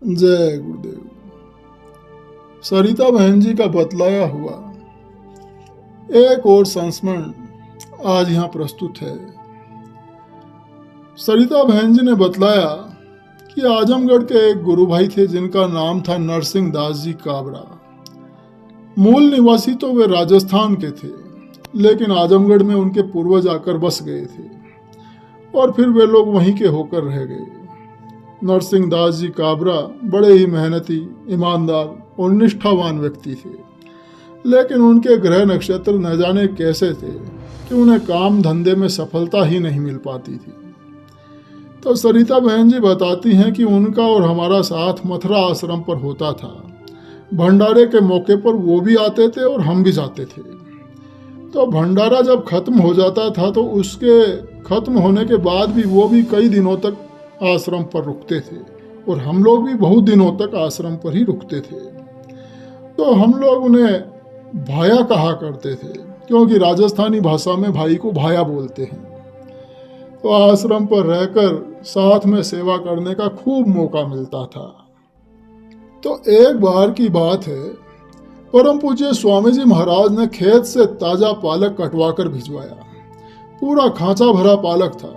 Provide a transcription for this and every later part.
जय गुरुदेव। सरिता बहन जी का बतलाया हुआ एक और संस्मरण आज यहाँ प्रस्तुत है। सरिता बहन जी ने बतलाया कि आजमगढ़ के एक गुरु भाई थे जिनका नाम था नरसिंह दास जी काबरा। मूल निवासी तो वे राजस्थान के थे, लेकिन आजमगढ़ में उनके पूर्वज आकर बस गए थे और फिर वे लोग वहीं के होकर रह गए। नरसिंह दास जी काबरा बड़े ही मेहनती, ईमानदार और निष्ठावान व्यक्ति थे, लेकिन उनके ग्रह नक्षत्र न जाने कैसे थे कि उन्हें काम धंधे में सफलता ही नहीं मिल पाती थी। तो सरिता बहन जी बताती हैं कि उनका और हमारा साथ मथुरा आश्रम पर होता था। भंडारे के मौके पर वो भी आते थे और हम भी जाते थे। तो भंडारा जब खत्म हो जाता था तो उसके खत्म होने के बाद भी वो भी कई दिनों तक आश्रम पर रुकते थे और हम लोग भी बहुत दिनों तक आश्रम पर ही रुकते थे। तो हम लोग उन्हें भाया कहा करते थे, क्योंकि राजस्थानी भाषा में भाई को भाया बोलते हैं। तो आश्रम पर रहकर साथ में सेवा करने का खूब मौका मिलता था। तो एक बार की बात है, परम पूज्य स्वामी जी महाराज ने खेत से ताज़ा पालक कटवा कर भिजवाया। पूरा खांचा भरा पालक था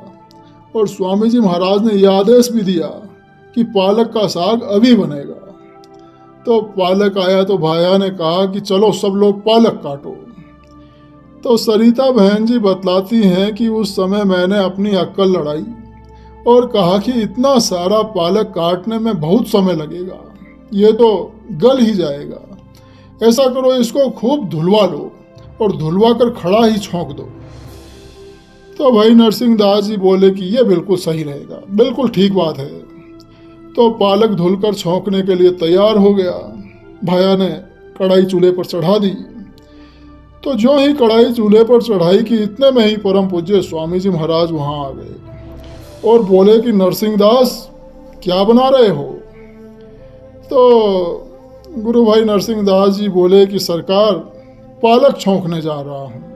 और स्वामी जी महाराज ने यह आदेश भी दिया कि पालक का साग अभी बनेगा। तो पालक आया तो भाया ने कहा कि चलो सब लोग पालक काटो। तो सरिता बहन जी बतलाती हैं कि उस समय मैंने अपनी अक्ल लड़ाई और कहा कि इतना सारा पालक काटने में बहुत समय लगेगा, ये तो गल ही जाएगा। ऐसा करो, इसको खूब धुलवा लो और धुलवा कर खड़ा ही छोंक दो। तो भाई नरसिंह दास जी बोले कि ये बिल्कुल सही रहेगा, बिल्कुल ठीक बात है। तो पालक धुलकर छोंकने के लिए तैयार हो गया। भाया ने कढ़ाई चूल्हे पर चढ़ा दी। तो जो ही कढ़ाई चूल्हे पर चढ़ाई कि इतने में ही परम पूज्य स्वामी जी महाराज वहाँ आ गए और बोले कि नरसिंह दास क्या बना रहे हो? तो गुरु भाई नरसिंह दास जी बोले कि सरकार पालक छोंकने जा रहा हूँ।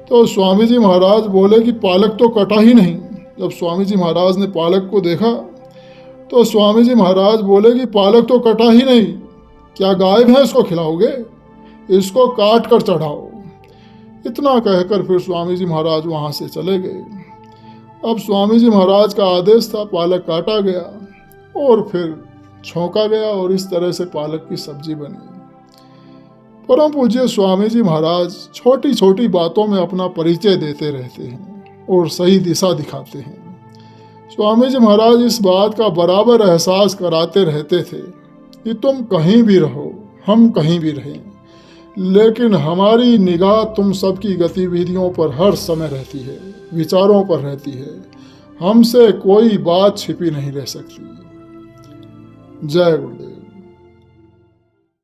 तो स्वामी जी महाराज बोले कि पालक तो कटा ही नहीं। जब स्वामी जी महाराज ने पालक को देखा तो स्वामी जी महाराज बोले कि पालक तो कटा ही नहीं, क्या गाय भैंस को खिलाओगे? इसको काट कर चढ़ाओ। इतना कहकर फिर स्वामी जी महाराज वहाँ से चले गए। अब स्वामी जी महाराज का आदेश था, पालक काटा गया और फिर छोंका गया और इस तरह से पालक की सब्जी बनी। परम पूज्य स्वामी जी महाराज छोटी छोटी बातों में अपना परिचय देते रहते हैं और सही दिशा दिखाते हैं। स्वामी जी महाराज इस बात का बराबर एहसास कराते रहते थे कि तुम कहीं भी रहो, हम कहीं भी रहें, लेकिन हमारी निगाह तुम सबकी गतिविधियों पर हर समय रहती है, विचारों पर रहती है। हमसे कोई बात छिपी नहीं रह सकती। जय गुरुदेव।